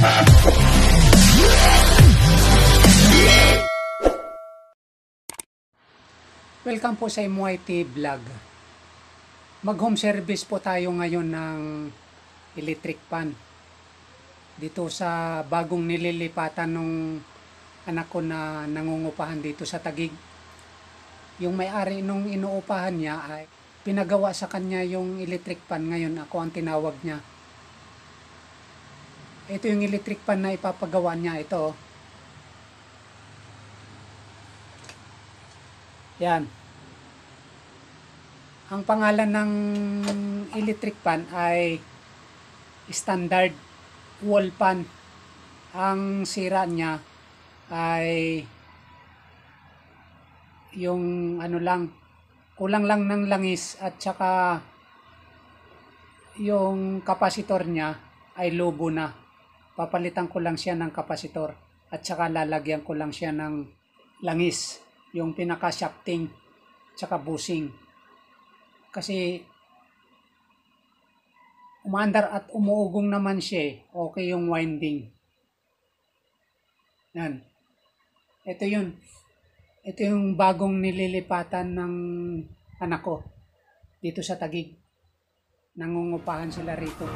Welcome po sa MYT Vlog. Mag-home service po tayo ngayon ng electric pan. Dito sa bagong nililipatan nung anak ko na nangungupahan dito sa Taguig. Yung may-ari nung inuupahan niya ay pinagawa sa kanya yung electric pan. Ngayon ako ang tinawag niya. Ito yung electric pan na ipapagawa niya. Ito. Yan. Ang pangalan ng electric pan ay standard wall pan. Ang sira niya ay yung kulang lang ng langis at saka yung kapasitor niya ay lobo na. Papalitan ko lang siya ng kapasitor at saka lalagyan ko lang siya ng langis, yung pinaka shafting saka bushing. Kasi umaandar at umuugong naman siya. Okay yung winding. Yan. Ito yun. Ito yung bagong nililipatan ng anak ko dito sa Taguig. Nangungupahan sila rito.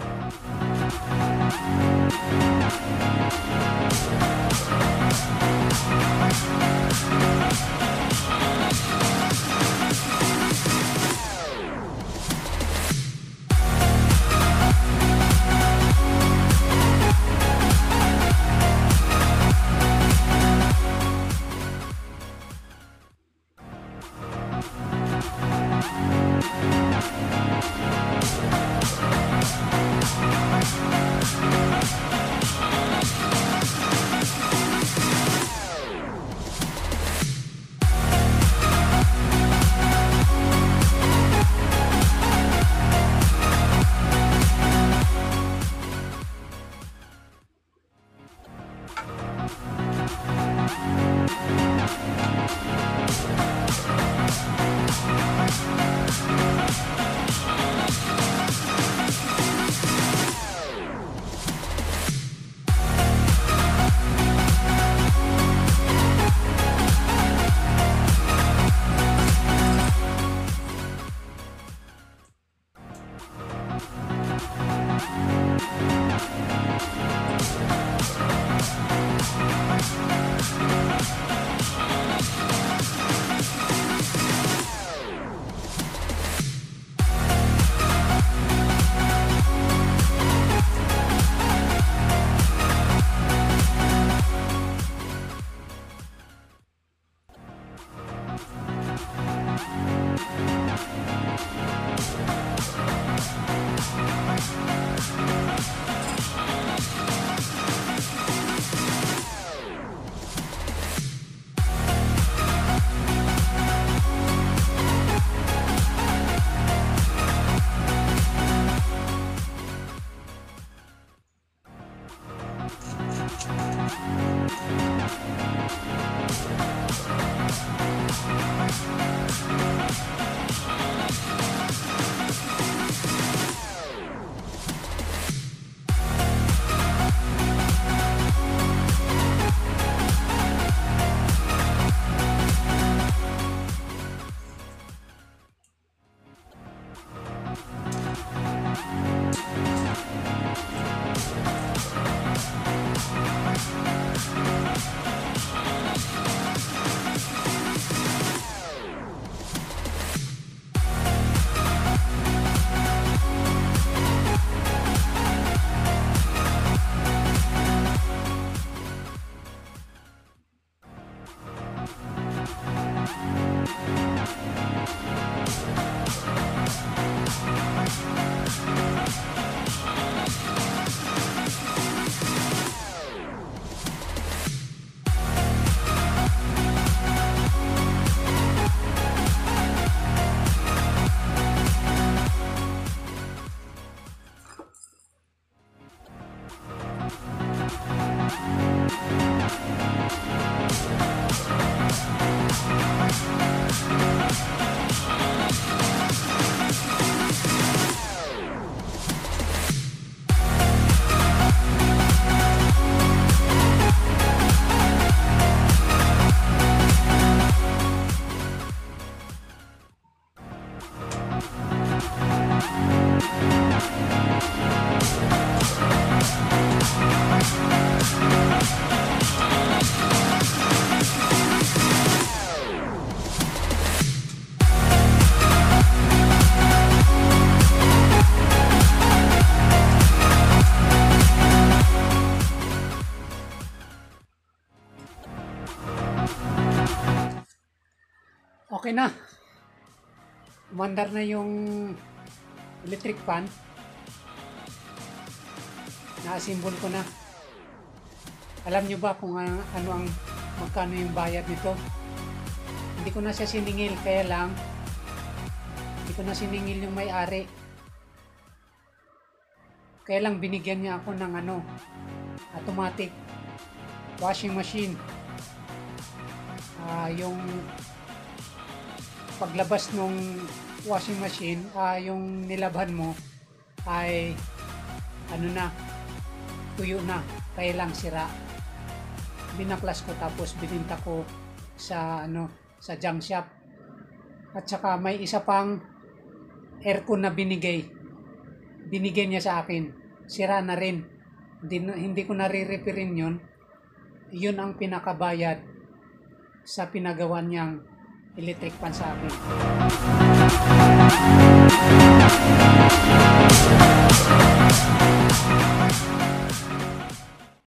Okay na. Umandar na yung electric fan. Na-assemble ko na. Alam nyo ba kung ano ang magkano yung bayad nito? Hindi ko na siya siningil, kaya lang hindi ko na siningil yung may-ari. Kaya lang binigyan niya ako ng automatic washing machine. Yung paglabas nung washing machine, yung nilaban mo ay tuyo na, kaya lang sira. Binaklas ko tapos bininta ko sa junk shop. At saka may isa pang aircon na binigay niya sa akin, sira na rin. Hindi ko nare-repairin yun. Yun ang pinakabayad sa pinagawa niyang electric fan sa akin.